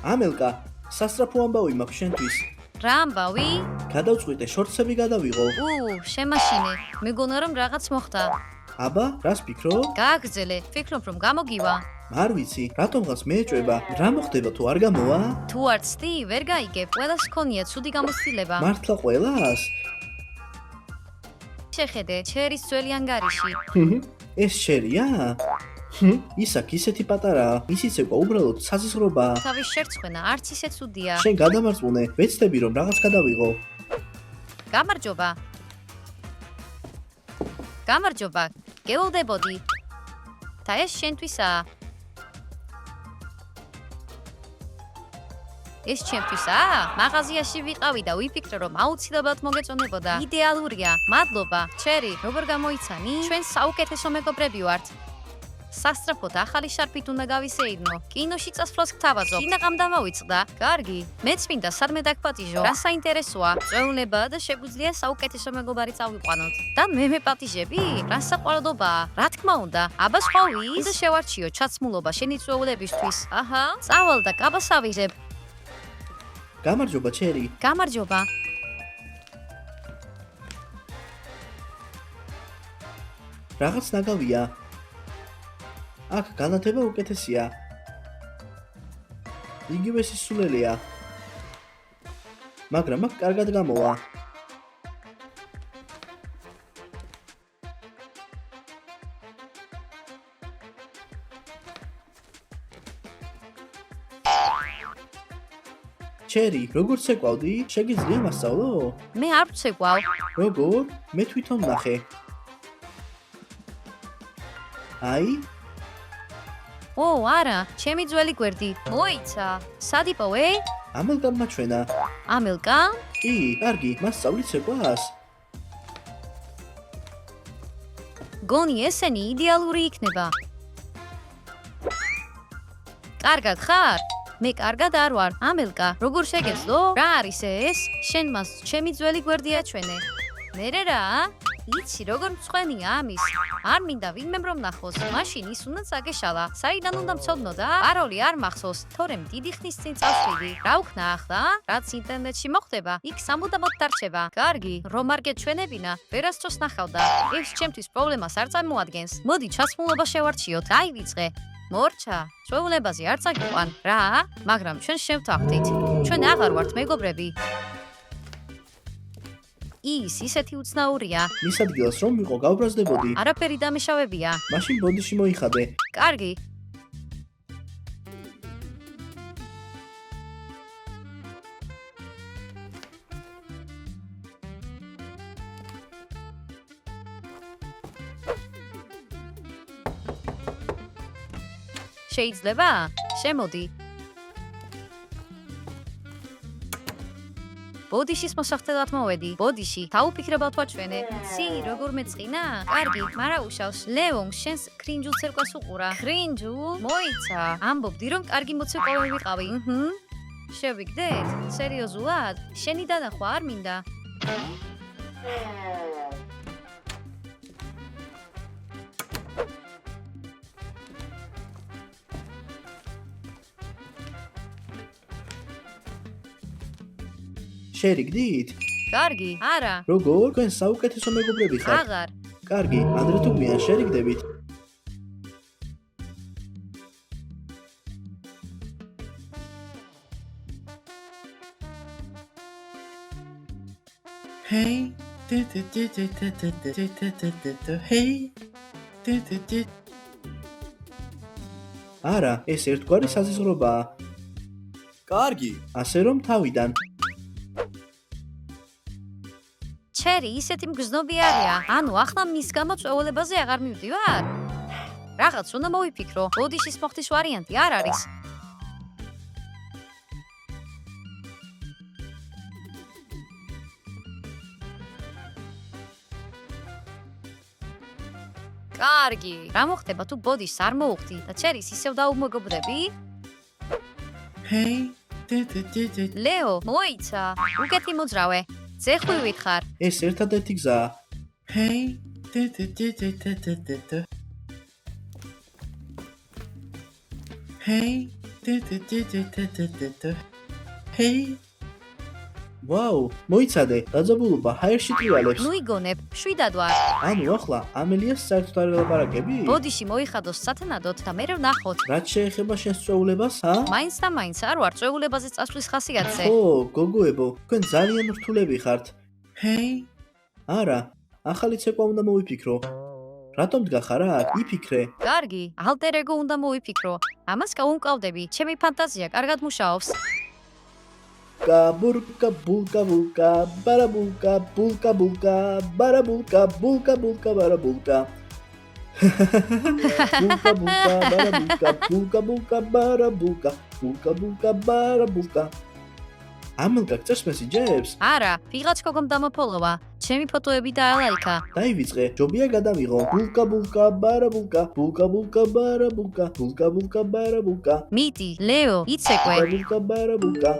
ამელკა, სასწრაფო ამბავი მაქვს შენთვის. რა ამბავი? გადავწყვიტე შორტსები გადავიღო. შემაშინე. მეგონა რომ რაღაც მოხდა. აბა, რას ფიქრობ? გააგრძელე. ფიქრობ რომ გამოგივა. არ ვიცი, რატომღაც მეეჭვება. რა მოხდება თუ არ გამოვა? თუ არ ცდი, ვერ გაიგებ. ყველას ჰქონია ცუდი გამოცდილება. მართლა ყველას? შეხედე, ჩერის ძველი ანგარიში. ეს შერია? ისაკ ისეთი პატარაა. ისიც ეკვა უბრალოდ საზღვრობაა. თავის შერცხვენა არც ისე ცუდია. შენ გადამარწმუნე, ვეცდები რომ რაღაც გადავიღო. გამარჯობა. გამარჯობა. გეულდებოდი. და ეს შენთვისაა. ეს ჩემთვისაა? მაღაზიაში ვიყავი და ვიფიქრე რომ აუცილებლად მოგეწონებოდა. იდეალურია. მადლობა. ჩერი, როგორ გამოიცანი? ჩვენ საუკეთესო მეგობრები ვართ. სასწრაფოდ ახალი შარფით უნდა გავისეირნო. კინოში წასვლას გთავაზობ. კინაღამ დამავიწყდა. კარგი. მეც მინდა სადმე დაგპატიჟო. რა საინტერესოა? წვეულებაა და შეგვიძლია საუკეთესო მეგობარი წავიყვანოთ. და მე მეპატიჟები? რა საყვარლობაა? რა თქმა უნდა. აბა სხვავის? უნდა შევარჩიო ჩაცმულობა შენი წვეულებისთვის. აჰა. წავალ და კაბას ავიღებ. გამარჯობა, ჩერი. გამარჯობა. რაღაც ნაგავია. აქ განათება უკეთესია. იგივე სისულელეა. მაგრამ აქ კარგად გამოვა. ჩერი, როგორ ცეკვავდი? შეგიძლია მასწავლო? მე არ ვცეკვავ. როგორ? მე თვითონ ნახე. აი, არა, ჩემი ძველი გვერდი. მოიცა. სად იპოვე? ამელკამ მაჩვენა. ამელკა? კი, კარგი, მასწავლი ცეკვას. გონი ესენი იდეალური იქნება. კარგად ხარ? მე კარგად არ ვარ. ამელკა, როგორ შეგეძლო? რა არის ეს? შენ მას ჩემი ძველი გვერდი აჩვენე. მერე რა? იცი როგორ მწვენია ამის. არ მინდა ვინმე რომ ნახოს. მაშინ ის უნდა წაგეშალა. საიდან უნდა მცოდნო და პაროლი არ მახსოვს. თორემ დიდი ხნის წინ წავშვიდი. რა ვქნა ახლა? რაც ინტერნეტში მოხდება, იქ სამუდამოდ დარჩება. კარგი, რომ არ გეჩვენებინა, ვერასდროს ნახავდა. ეს ჩემთვის პრობლემას არ წარმოადგენს. მოდი ჩასმულობა შევარჩიოთ. დაივიწყე. მორჩა, ჩვეულებაზე არ წაგიყვან. რა? მაგრამ ჩვენ შევთანხმდით. ჩვენ აღარ ვართ მეგობრები. ის ისეთი უცნაურია. მის ადგილას რომ ვიყო, გავბრაზდებოდი. არაფერი დამეშავებია. მაშინ ბოდიში მოიხადე. კარგი. შეიძლება? შემოდი. ბოდიშის მოსახდელად მოვედი. ბოდიში, თავუფიქრებად ვაჩვენე. ცი, როგორ მეწყინა? კარგი, მარა უშავს. ლეონ, შენს კრინჯულ ცეკვას უყურა. კრინჯულ? მოიცა. ამბობდი, რომ კარგი მოცეკვავი ვიყავი. შევიგდეთ? სერიოზულად? შენი დანახვა არ მინდა. შერიგდით? კარგი, არა. როგორ? თქვენ საუკეთესო მეგობრები ხართ? აღარ. კარგი, ადრე თუ გვიან შერიგდებით. ჰეი, ჰეი. არა, ეს ერთგვარი საზღვრობაა. კარგი. ასე რომ თავიდან. ჩერი ისეთი მგრძნობიარია. ანუ ახლა მის გამო წვეულებაზე აღარ მივდივარ? რაღაც უნდა მოვიფიქრო. ბოდიშის მოხდის ვარიანტი არ არის. კარგი. რა მოხდება თუ ბოდიშს არ მოუხდი და ჩერის ისევ დაუმეგობრები? ჰეი, ლეო, მოიცა. უკეთი მოძრავე. ზეხვივით ხარ. ეს ერთადერთი გზაა. ჰეი, ჰეი, ჰეი ვაუ მოიცადე დაძაბულობა ჰაერში ტრივალებს ნუ იგონებ, შვიდად ვარ. ანუ ახლა ამელიას საერთოდ არ ელაპარაკები ბოდიში მოიხადოს სათანადოდ და მერე ვნახოთ. რაც შეეხება შენს წვეულებას მაინც და მაინც არ ვარ წვეულებაზე წასვლის ხასიათზე. ო გოგოებო თქვენ ძალიან რთულები ხართ ჰეი არა ახალი ცეკვა უნდა მოვიფიქრო რატომ დგახარ აქ იფიქრე კარგი, ალტერ ეგო უნდა მოვიფიქრო. ამას გავუმკლავდები. ჩემი ფანტაზია კარგად მუშაობს. Бурка, булка, булка, барабулка, булка, булка, барабулка, булка, булка, барабулка. Булка, булка, барабулка, булка, булка, барабулка, булка, булка, барабулка. ამილკა გწევს მესიჯებს? არა, ვიღაც გოგომ დამოფოლოვა. ჩემი ფოტოები დაალაიქა. დაივიწყე, ჯობია გადამიღო. булка, булка, барабулка, булка, булка, барабулка, булка, булка, барабулка. მიდი, ლეო, იცეკვე. булка, барабулка.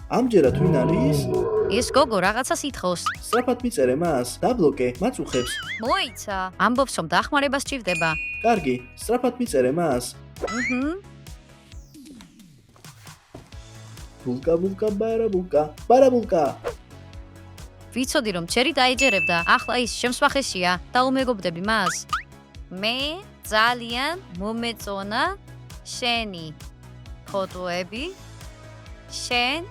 ამჯერად ვინ არის? ეს გოგო რაღაცას ითხოვს. სწრაფად მიწერე მას, დაბლოკე, მაწუხებს. მოიცა, ამბობს რომ დახმარება სჭირდება. კარგი, სწრაფად მიწერე მას. булка, булка, барабулка, барабулка. ვიცოდი რომ ჩერი დაიჯერებდა. ახლა ის შემსვახეშია და უმეგობდები მას. მე ძალიან მომეწონა შენი ფოტოები. შენ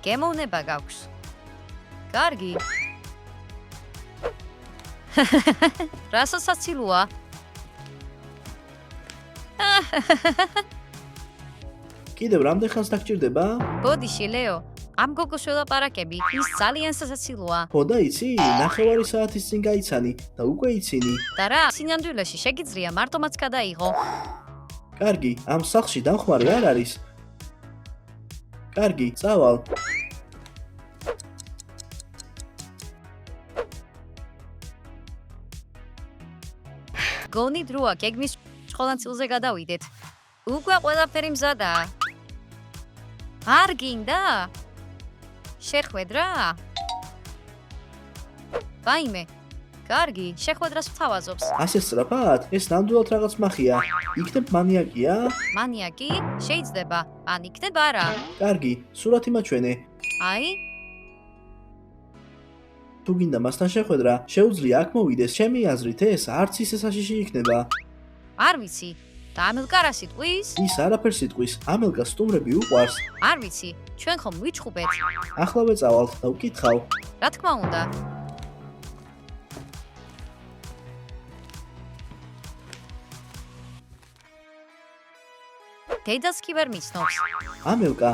გემოვნება გაქვს. კარგი. რასაცილოა? კიდევ რამდენ ხანს დაგჭირდება? ბოდიში, ლეო. ამ გოგოს ველაპარაკები. ის ძალიან სასაცილოა. ხო და იცი, ნახევარი საათის წინ გაიცანი და უკვე იცინი. და რა, სინამდვილეში შეგიძლია მარტომაც გადაიღო. კარგი, ამ სახლში დამხმარე არ არის. კარგი, წავალ. გონი დროა, გეგმის წყალანცილზე გადავიდეთ. უკვე ყველაფერი მზადაა. არ გინდა? შეხვედრა? ვაიმე. კარგი, შეხვედრას ვთავაზობს. ასე სწრაფად? ეს ნამდვილად რაღაც მახია. იქნებ მანიაკია? მანიაკი? შეიძლება. ან იქნებ არა. კარგი, სურათი მაჩვენე. აი, თუ გინდა მასთან შეხვედრა, შეუძლია აქ მოვიდეს. ჩემი აზრით ეს არც ისე საშიში იქნება. არ ვიცი. და ამილკა რა სიტყვის? ის არაფერს იტყვის. ამელკა სტუმრები უყვარს. არ ვიცი. ჩვენ ხომ ვიჩხუბეთ. ახლავე წავალთ და ვკითხავ. რა თქმა უნდა. დედას კი ვერ მიცნობს. ამელკა,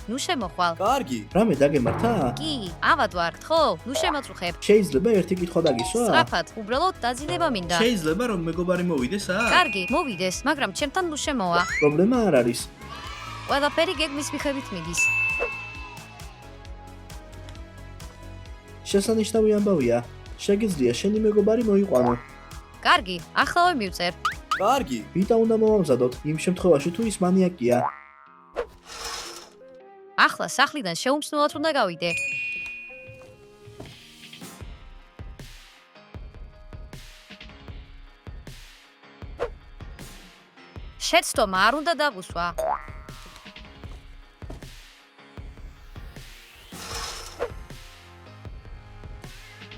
ნუ შემოხვალ. კარგი. რამე დაგემართა? კი, ავად ვარ, ხო? ნუ შემოწუხებ. შეიძლება ერთი კითხვა დაგისვა? სწრაფად, უბრალოდ დაძინება მინდა. შეიძლება რომ მეგობარი მოვიდეს აქ? კარგი, მოვიდეს, მაგრამ ჩემთან ნუ შემოვა. პრობლემა არ არის. ყველაფერი გეგმის მიხედვით მიდის. შესანიშნავი ამბავია. შეგიძლია შენი მეგობარი მოიყვანო. კარგი, ახლავე მივწერ. კარგი. ვიტა უნდა მოვამზადოთ იმ შემთხვევაში თუ ის მანიაკია. ახლა სახლიდან შეუმჩნევლად უნდა გავიდე. შეცდომა არ უნდა დავუსვა.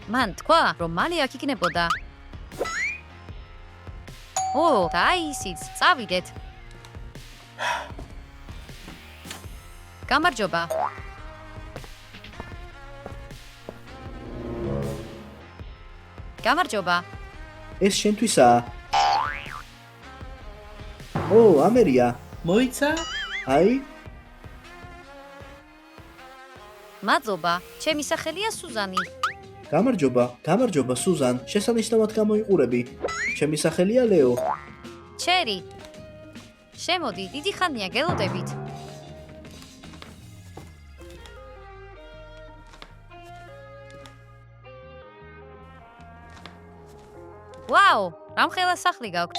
მან თქვა, რომ მალე აქ იქნებოდა. ო, და ისიც, წავიდეთ. გამარჯობა. გამარჯობა. ეს შენთვისაა. ო, ამერია. მოიცა? აი, მადლობა. ჩემი სახელია სუზანი. გამარჯობა, სუზან. შესანიშნავად გამოიყურები. ჩემი სახელია ლეო. ჩერი. შემოდი, დიდი ხანია გელოდებით. ვაუ, რამხელა სახლი გაქვთ.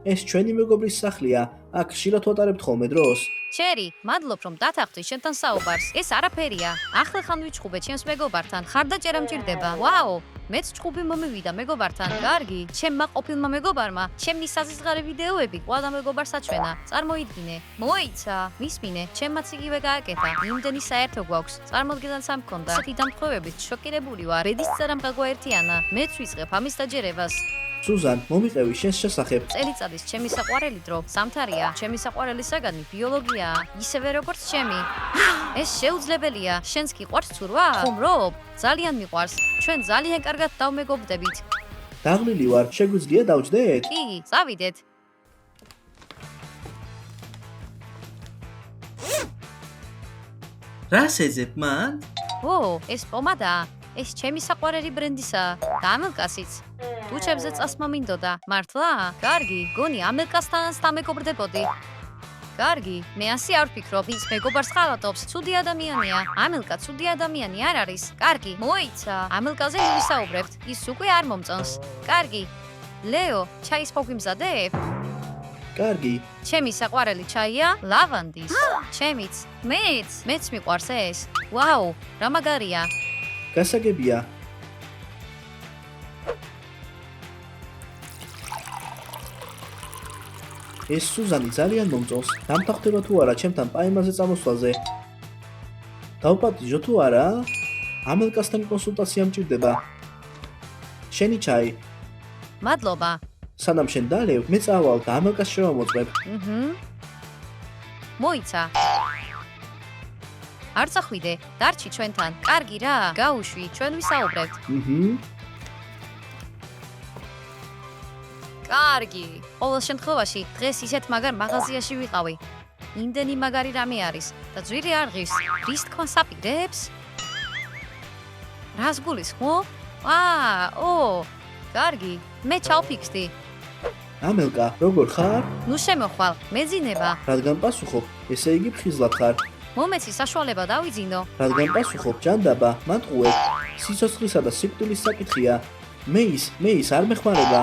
ეს ჩვენი მეგობრის სახლია. აქ ხშირად ვატარებთ ხოლმე დროს. ჩერი, მადლობ რომ დათანხმდი შენთან საუბარს. ეს არაფერია. ახლა ხან ვიჩხუბე ჩემს მეგობართან. ხარდაჭერა მჭირდება. ვაუ, მეც ჭუბი მომივიდა მეგობართან. კარგი, ჩემმა ყოფილმა მეგობარმა ჩემი საზღარი ვიდეოები ყველა მეგობარს აჩვენა. წარმოიდგინე, მოიცა, მისმინე, ჩემმაც იგივე გააკეთა. იმდენი საერთო გვაქვს. წარმოდგენაც ამ მქონდა. ასეთი დამთხოვებით შოკირებული ვარ. ბედის წერამ გაგვაერთიანა. მეც ვიწყებ ამის დაჯერებას. სუზან, მომიყევი შენს შესახებ. წელიწადის ჩემი საყვარელი დრო სამთარია. ჩემი საყვარელი საგანი ბიოლოგიაა, ისევე როგორც ჩემი. ეს შეუძლებელია. შენს კი ყვარს ცურვა? ხუმრობ? ძალიან მიყვარს. ჩვენ ძალიან კარგად დავმეგობრდებით. დაღლილი ვარ, შეგვიძლია დავჯდეთ? კი, წავიდეთ. რას ეძებ მან? ო, ეს პომადაა. ეს ჩემი საყვარელი ბრენდისაა. და ამელკასიც. თუ ჩემზე წასვლა მინდოდა, მართლა? კარგი, გონი ამელკასთანაც დამეგობრდებოდი. კარგი, მე ასე არ ვფიქრობ, ის მეგობარს ხალატობს. ცუდი ადამიანია. ამელკა ცუდი ადამიანი არ არის. კარგი, მოიცა. ამელკაზე მივისაუბრებთ. ის უკვე არ მომწონს. კარგი. ლეო, ჩაის მოგიმზადებ? კარგი, ჩემი საყვარელი ჩაია ლავანდის. ჩემიც, მეც მიყვარს ეს. ვაუ, რა მაგარია. გასაგებია. ეს სუზანი ძალიან მომწონს. დამთახდება თუ არა ჩემთან პაემაზე წამოსვლაზე? დავპატიჟო თუ არა? ამელკასთან კონსულტაცია მჭირდება. შენი ჩაი. მადლობა. სანამ შენ დალევ, მე წავალ და ამელკას შევამოწმებ. მოიცა. არ წახვიდე, დარჩი ჩვენთან. კარგი რა, გაუშვი, ჩვენ ვისაუბრებთ. კარგი. ყოველ შემთხვევაში, დღეს ისეთ მაგარ მაღაზიაში ვიყავი. იმდენი მაგარი რამე არის და ძვირი არ ღირს. რის თქვა საპირებს? რას გულისხმობ? კარგი, მე ჩავფიქსდი. ამელკა, როგორ ხარ? ნუ შემოხვალ, მეძინება. რადგან პასუხობ, ესე იგი ფხიზლად ხარ. მომეცი საშუალება დავიძინო. რადგან პასუხობ, ჯანდაბა, მატყუეთ. სიცოცხლისა და სიკვდილის საკითხია. მეის არ მეხმარება.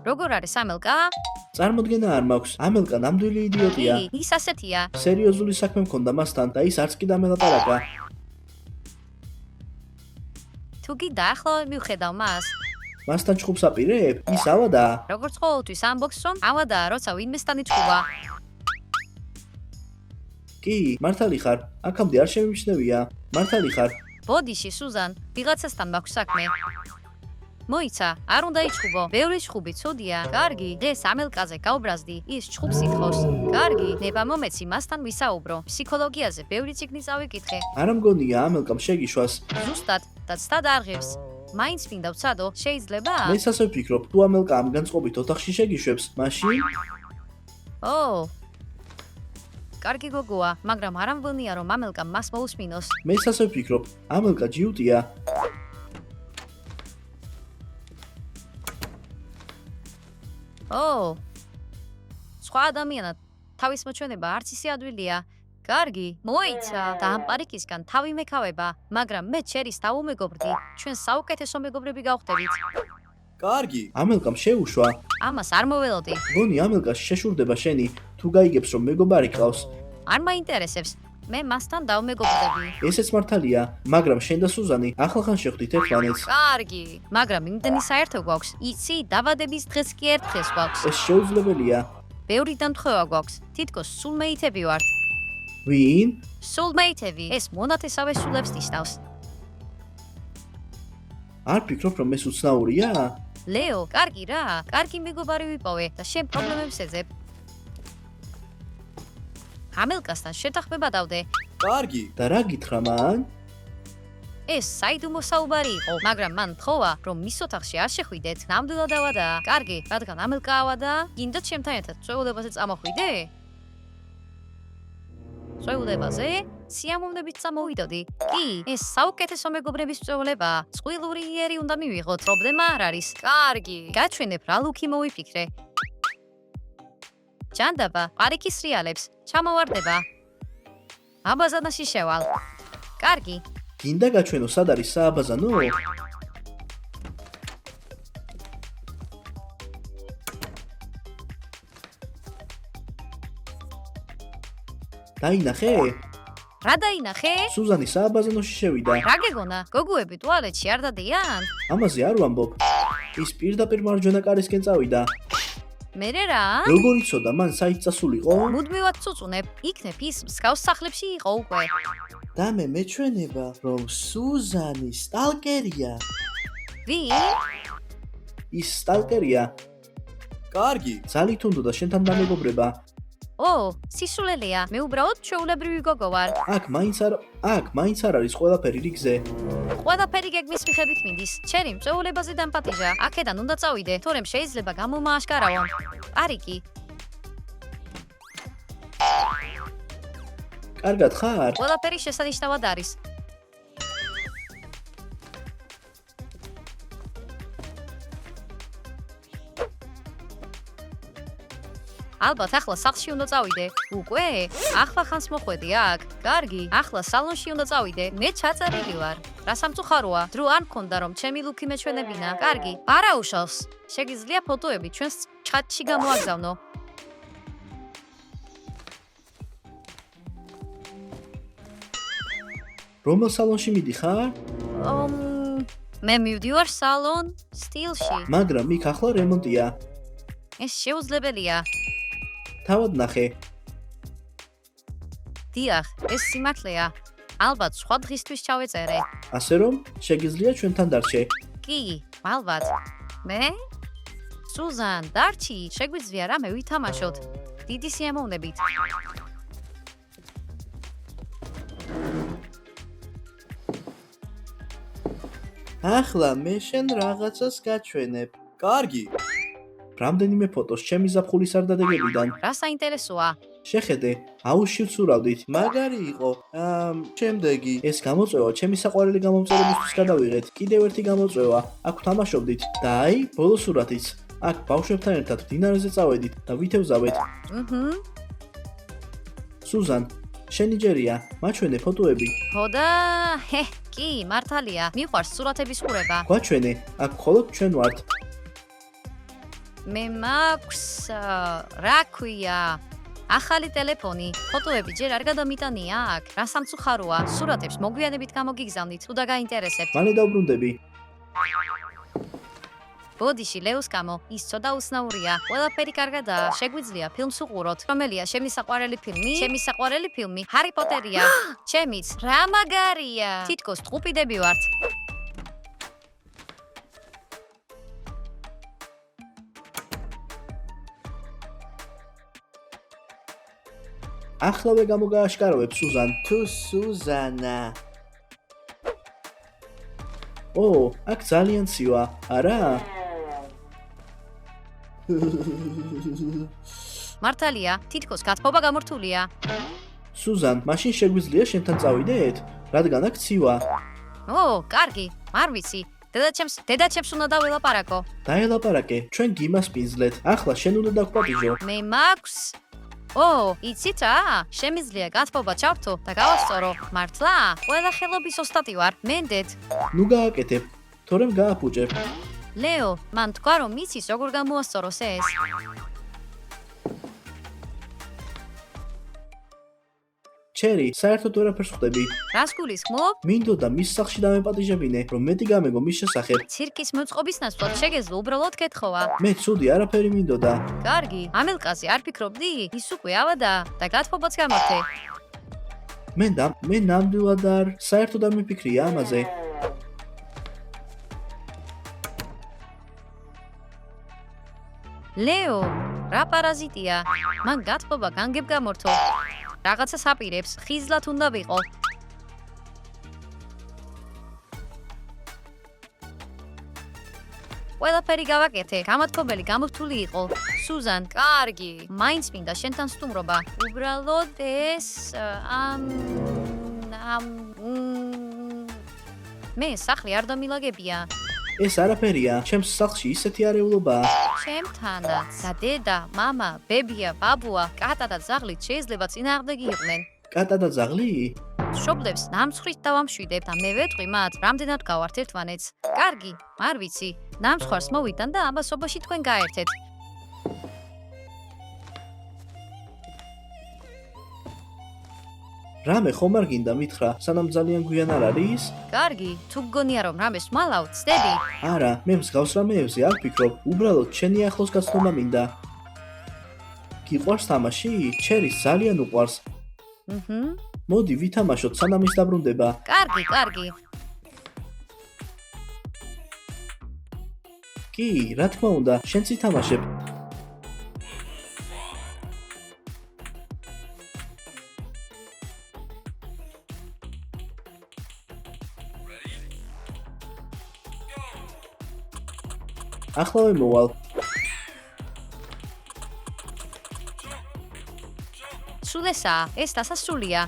როგორ არის ამელკა? წარმოდგენა არ მაქვს. ამელკა ნამდვილი იდიოტია. ის ასეთია. სერიოზული საქმე მქონდა მასთან და ის არც კი დამელაპარაკა. თუ კი დაახლოებით მივხედავ მას. მასთან ჭუბს აპირებ? ის ავადაა. როგორც ყოველთვის ამბობს, რომ ავადაა, როცა ვინმესთან იჭუბა. კი, მართალი ხარ. აქამდე არ შემიმჩნევია. მართალი ხარ. ბოდიში, სუზან, ვიღაცასთან მაქვს საქმე. მოიცა, არ უნდა იჭუბო. ბევრი ჭუბი ცუდია. კარგი, დღეს ამელკაზე გავბრაზდი. ის ჭუბს ითხოვს. კარგი, ნება მომეცი მასთან ვისაუბრო. ფსიქოლოგიაზე ბევრი წიგნი წავიკითხე. არა მგონია ამელკამ შეგიშვას. ზუსტად და ცდად არღებს. მაინც მინდა ვცადო, შეიძლება? მეც ასე ვფიქრობ, თუ ამელკა ამ განწყობით ოთახში შეგიშვებს, მაშინ კარგი გოგოა, მაგრამ არ ამგონია რომ ამელკამ მას მოусმინოს. მეც ასე ვფიქრობ, ამელკა ჯიუტია. სხვა ადამიანად თავის მოჩვენება არც ისე ადვილია. კარგი, მოიცა და ამ პარიკისგან თავი მეკავება, მაგრამ მე ჩერის დავუმეგობრდი. ჩვენ საუკეთესო მეგობრები გავხდებით. კარგი. ამელკამ შეუშვა. ამას არ მოველოდი. გონი ამელკას შეშურდება შენი, თუ გაიგებს რომ მეგობარი ყავს. არ მაინტერესებს. მე მასთან დავმეგობრდები. ესეც მართალია, მაგრამ შენ და სუზანი ახლახან შეხვდით ერთმანეთს. კარგი, მაგრამ იმდენი საერთო გვაქვს. იცი, დაბადების დღეს კი ერთ დღეს გვაქვს. ეს შეუძლებელია. ბევრი დამთხოვა გვაქვს. თითქოს სულმეითები ვართ. ვინ? სულმეითები, ეს მონათესავე სულებს ნიშნავს. არ ფიქრობ რომ ეს უცნაურია? ლეო, კარგი რა, კარგი მეგობარი ვიპოვე და შენ პრობლემებს ეძებ. ამელკასთან შეთანხმება დავდე. კარგი. და რა გითხრა მან? ეს საიდუმლო საუბარი იყო, მაგრამ მან თხოვა, რომ მის ოთახში არ შეხვიდეთ. ნამდვილად ავადაა. კარგი, რადგან ამელკა ავადაა, გინდათ ჩემთან ერთად წვეულებაზე წამოხვიდე? წვეულებაზე? სიამოვნებით წამოვიდოდი. კი, ეს საუკეთესო მეგობრების წვეულებაა. წყვილური იერი უნდა მივიღოთ, პრობლემა არ არის. კარგი, გაჩვენებ რა ლუკი მოვიფიქრე. ჯანდაბა, პარიკის რეალებს, ჩამოვარდება. აბაზანაში შევალ. კარგი. გინდა გაჩვენო სად არის სააბაზანო? დაინახე? რა დაინახე? სუზანი სააბაზანოში შევიდა. რა გეგონა? გოგოები ტუალეტში არ დადიან? ამაზე არ ვამბობ. ის პირდაპირ მარჯვენა კარისკენ წავიდა. მერე რა? როგორ იცოდა მან საით წასულიყო? მუდმივად წუწუნებ, იქნებ ის მსგავს სახლებში იყო უკვე. და მე მეჩვენება, რომ სუზანი სტალკერია. ვინ? ის სტალკერია. კარგი. ძალით უნდოდა შენთან დამეგობრება. სისულელია. მე უბრალოდ ჩვეულებრივი გოგო ვარ. აქ მაინც არ არის ყველაფერი რიგზე. ყველაფერი გეგმის მიხედვით მინდის. ჩემი მწვეულებაზე დამპატიჟა. აქედან უნდა წავიდე, თორემ შეიძლება გამომააშკარავო. არიკი, კარგად ხარ? ყველაფერი შესანიშნავად არის. ალბათ ახლა სახლში უნდა წავიდე. უკვე? ახლა ხანს მოხვედი აქ. კარგი, ახლა სალონში უნდა წავიდე. მე ჩაწერილი ვარ. რა სამწუხაროა, დრო არ მქონდა რომ ჩემი ლუკი მეჩვენებინა. კარგი, არა უშავს. შეგიძლია ფოტოები ჩვენს ჩატში გამოაგზავნო. რომელ სალონში მიდიხარ? მე მივდივარ სალონ სტილში. მაგრამ იქ ახლა რემონტია. ეს შეუძლებელია. თავად ნახე. დიახ, ეს სიმართლეა. ალბათ სხვა დღისთვის ჩავეწერე. ასე რომ, შეგიძლია ჩვენთან დარჩე. კი, ალბათ. მე? სუზან, დარჩი, შეგვიძლია რამე ვითამაშოთ. დიდი სიამოვნებით. ახლა მე შენ რაღაცას გაჩვენებ. კარგი. რამდენიმე ფოტოს ჩემი ზაფხულის არდადეგებიდან. რა საინტერესოა? შეხედე, აუზში ვცურავდით. მაგარი იყო. შემდეგი. ეს გამოწვევა ჩემი საყვარელი გამომწერებისთვის გადავიღეთ. კიდევ ერთი გამოწვევა. აქ ვთამაშობდით და აი, ბოლო სურათიც. აქ ბავშვებთან ერთად მდინარეზე წავედით და ვითევზავეთ. სუზან, შენი ჯერია, მაჩვენე ფოტოები. ხოდა, კი, მართალია. მიყვარს სურათების ყურება. გვაჩვენე, აქ მხოლოდ ჩვენ ვართ. მე მაქვს რა ქვია? ახალი ტელეფონი. ფოტოები ჯერ არ გადამიტანია აქ. რა სამწუხაროა. სურათებს მოგვიანებით გამოგიგზავნით, თუ დაგაინტერესებთ. მალე დავბრუნდები. ბოდიში ლეოს გამო, ის ცოტა უცნაურია. ყველაფერი კარგადაა. შეგვიძლია ფილმს უყუროთ. რომელია ჩემი საყვარელი ფილმი? ჩემი საყვარელი ფილმი ჰარი პოტერია. ჩემიც. რა მაგარია. თითქოს ტყუპიდები ვართ. ახლავე გამოგააშკარავებ სუზან. თუ სუზანა. აქ ძალიან ცივა, არა? მართალია, თითქოს გათბობა გამორთულია. სუზან, მაშინ შეგვიძლია შენთან წავიდეთ? რადგან აქ ცივა. კარგი, არ ვიცი. დედაჩემს უნდა დაველაპარაკო. დაელაპარაკე, ჩვენ გიმას პინძლეთ. ახლა შენ უნდა დაგვპატიჟო. მე მაქვს იცით რა? შემიძლია გათბობა ჩავთო და გავასწორო. მართლა? ყველა ხელობის ოსტატი ვარ. მენდეთ. ნუ გააკეთებ, თორემ გააფუჭებ. ლეო, მან თქვა რომ იცის როგორ გამოასწოროს ეს. ჩერი, საერთოდ ვერაფერს ხვდები. რას გულისხმობ? მინდოდა მის სახლში დამეპატიჟებინე, რომ მეტი გამეგო მის შესახებ. ცირკის მოწყობის ნაცვლად შეგეძლო უბრალოდ კეთხოვა. მე ცუდი არაფერი მინდოდა. კარგი, ამელკაზე არ ფიქრობდი? ის უკვე ავადა და გათბობაც გამართე. მე ნამდვილად არ საერთოდ არ მიფიქრია ამაზე. ლეო, რა პარაზიტია? მან გათბობა განგებ გამორთო. რაღაცას აპირებს, ხიზლად უნდა ვიყო. ყველაფერი გავაკეთე, გამოთქმელი გამორთული იყო. სუზან, კარგი, მაინც მინდა შენთან სტუმრობა. უბრალოდ ეს მე სახლი არ დამილაგებია. ეს არაფერია, ჩემს სახლში ისეთი არეულობაა. ჩემთანაც და დედა, მამა, ბებია, ბაბუა, კატა და ძაღლით შეიძლება წინააღმდეგი იყვნენ. კატა და ძაღლი? მშობლებს ნამსხვრით დავამშვიდებ და მე ვეტყვი მათ, რამდენად გავართ ერთმანეთს. კარგი, არ ვიცი, ნამსხვარს მოვიდან და ამასობაში თქვენ გაერთეთ. რამე ხომ არ გინდა მითხრა, სანამ ძალიან გვიან არ არის? კარგი, თუ გგონია რომ რამეს მალავ, ცდები. არა, მე მსგავს რამეებზე არ ვფიქრობ, უბრალოდ შენი ახლოს გაცნობა მინდა. გიყვარს თამაში? ჩერის ძალიან უყვარს. მოდი ვითამაშოთ, სანამ ის დაბრუნდება. კარგი. კი, რა თქმა უნდა, შენც ითამაშებ. ახლავე მოვალ. სულესა, ეს დასასრულია.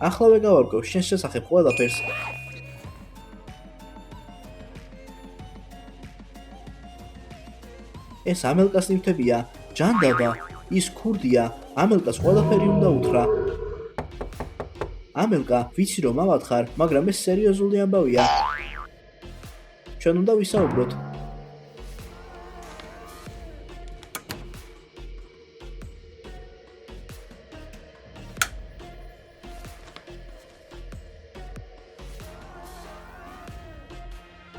ახლავე გავარკვევ შენს შესახებ ყველაფერს. ეს ამელკას ნივთებია, ჯანდაბა, ის ქურდია, ამელკას ყველაფერი უნდა უთხრა. ამელკა, ვიცი რომ ავათხარ, მაგრამ ეს სერიოზული ამბავია. ჩვენ უნდა ვისაუბროთ.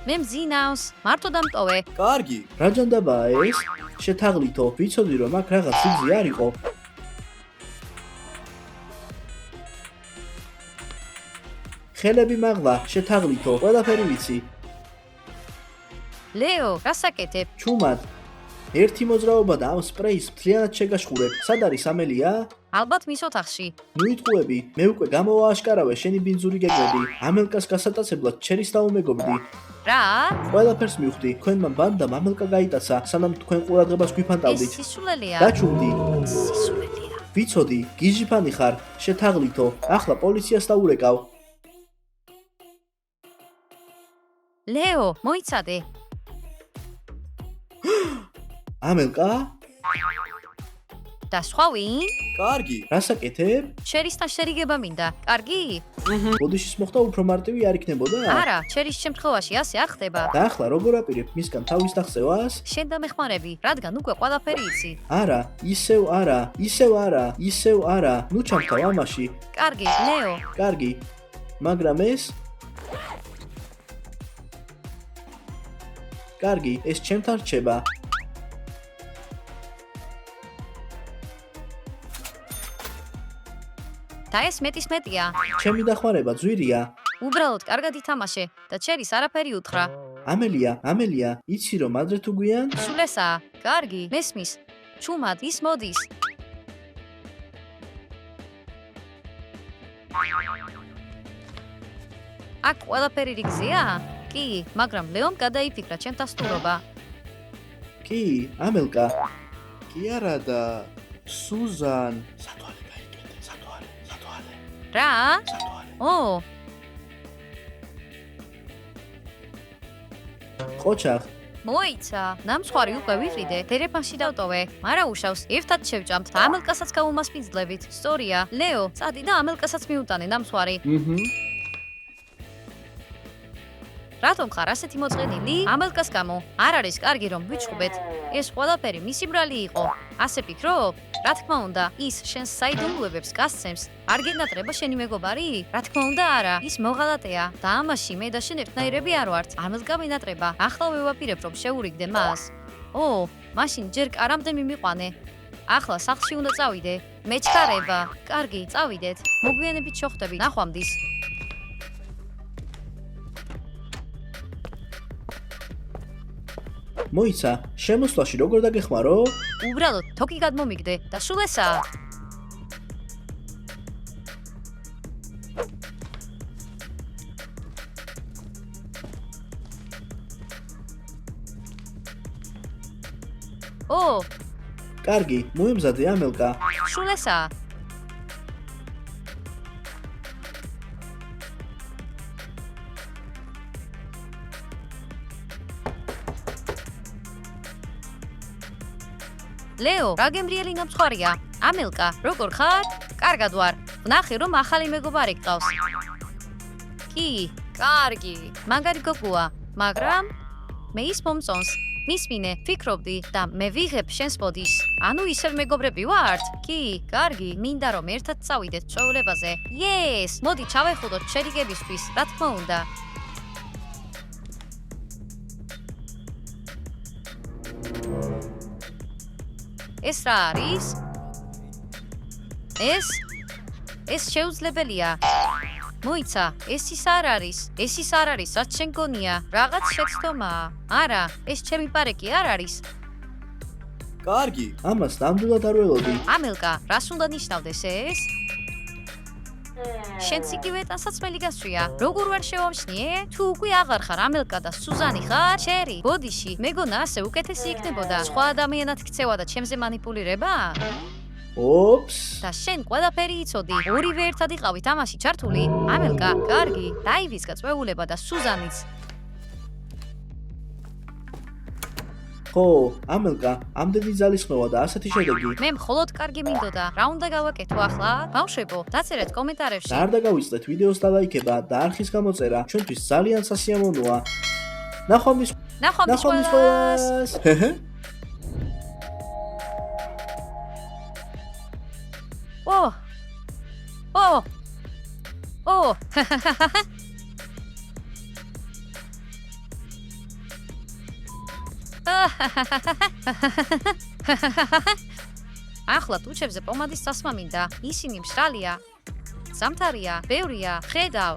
მე მძინავს, მარტო დამტოვე. კარგი. რა ჯანდაბაა ეს? შეთაღლითო, ვიცოდი რომ აქ რაღაც სიგზი არ იყო. ხელები მაღლა, შეთაღლითო, ყველაფერი ვიცი. ლეო, გასაკეთებ. ჩუმად. ერთი მოძრაობა და ამ სპრეის მთლიანად შეგაშხურებ. სად არის ამელია? ალბათ მის ოთახში. ნუ იტყუები, მე უკვე გამოვააშკარავე შენი ბინძური გეგმები. ამელკას გასატაცებლად ჩერის დაუმეგობრდი. რა? ყველაფერს მივხვდი. თქვენმა ბანდამ ამელკა გაიტაცა, სანამ თქვენ ყურადღებას ეს გვიფანტავდით. სისულელეა. დაჩუმდი. სისულელეა. ვიცოდი, გიჟიფანი ხარ, შეთაღლითო. ახლა პოლიციას დაურეკავ. ლეო, მოიცადე. ამელკა? და სხვა ვინ? კარგი. რასაკეთებ? ჩერისთან შერიგება მინდა. კარგი? ბოდიშის მოხდა უფრო მარტივი არ იქნებოდა? არა, ჩერის შემთხვევაში ასე არ ხდება. და ახლა როგორ აპირებ მისგან თავის დახსევას? შენ დამეხმარები, რადგან უკვე ყველაფერი იცი. არა, ისევ არა, ისევ არა. ნუ ჩამთავ ამაში. კარგი, ლეო. კარგი. მაგრამ ეს? კარგი, ეს ჩემთან რჩება. და ეს მეტია. ჩემი დახმარება ძვირია. უბრალოდ კარგად ითამაშე და ჩერის არაფერი უთხრა. ამელია, იცი რომ ადრე თუ გვიან? სულესა, კარგი, მესმის. ჩუმად ის მოდის. აქ ყველაფერი რიგზეა? კი, მაგრამ ლეომ გადაიფიქრა ჩემთა სტუმრობა. კი, ამელკა. კი არა და სუზან. სათვალე გაიგეთ, სათვალე. რა? ო, ყოჩახ, მოიცა, ნამსხვარი უკვე ვიყიდე, ტელეფონში დავტოვე. მარა უშავს, ერთად შევჭამთ და ამელკასაც გავუმასპინძლებით. სწორია, ლეო, წადი და ამელკასაც მიუტანე ნამსხვარი. რატომ ხარ ასეთი მოწყენილი? ამელკას გამო. არ არის კარგი რომ ვიჩხუბეთ. ეს ყველაფერი მისი ბრალი იყო. ასე ფიქრობ? რა თქმა უნდა, ის შენს საიდუმლოებებს გასცემს. არ გენატრება შენი მეგობარი? რა თქმა უნდა, არა. ის მოღალატეა და ამაში მე და შენ ერთნაირები არ ვართ. ამელკა მენატრება. ახლა ვევაპირებ რომ შეურიგდე მას. ო, მაშინ ჯერ კარამდე მიმიყვანე. ახლა სახლში უნდა წავიდე. მეჩქარება. კარგი, წავიდეთ. მოგვიანებით შევხვდები. ნახვამდის. მოიცა, შემოსვლაში როგორ დაგეხმარო? უბრალოდ თოკი გადმომიგდე და სულესა. ო, კარგი, მოემზადე ამელკა. სულესა. ლეო, რა გემრიელი ნამსხვარია. ამელკა, როგორ ხარ? კარგად ვარ. ვნახე რომ ახალი მეგობარი გყავს. კი, კარგი. მაგარი გოგოა, მაგრამ მე ის მომწონს. მისმინე, ფიქრობდი და მე ვიღებ შენს ბოდიშს. ანუ ისევ მეგობრები ვართ? კი, კარგი. მინდა რომ ერთად წავიდეთ ჩვეულებაზე. Yes! მოდი ჩავეხუდოთ შერიგებისთვის, რა თქმა უნდა. ეს რა არის? ეს შეუძლებელია. მოიცა, ეს ის არ არის. ეს ის არ არის, რაც შენ გონია. რაღაც შეცდომაა. არა, ეს ჩემი პარეკი არ არის. კარგი. ამას ნამდვილად არ ველოდი. ამელკა, რას უნდა ნიშნავდეს ეს? შენც იგივე ტანსაცმელი გასწვია. როგორ ვერ შევამჩნიე? თუ უკვე აღარ ხარ ამელკა და სუზანი ხარ? ჩერი, ბოდიში, მეგონა ასე უკეთესი იქნებოდა. სხვა ადამიანად ქცევა და ჩემზე манипуლირება? ოპს. და შენ ყველაფერი იცოდი. ორივე ერთად იყავით ამაში ჩართული? ამელკა, კარგი. დაივიწყე წვეულება და სუზანიც. ხო, ამელკა, ამდენი ძალისხმევა და ასეთი შედეგი. მე მხოლოდ კარგი მინდოდა. რა უნდა გავაკეთო ახლა? ბავშვებო, დაწერეთ კომენტარებში. და არ დაგავიწყდეთ ვიდეოს დალაიქება და არხის გამოწერა. ჩვენთვის ძალიან სასიამოვნოა. ნახვამდის ნახვამდის. ო. ახლა ტუჩებზე პომადის წასმა მინდა. ისინი მშრალია. ზამთარია, ბევრია, ხედავ.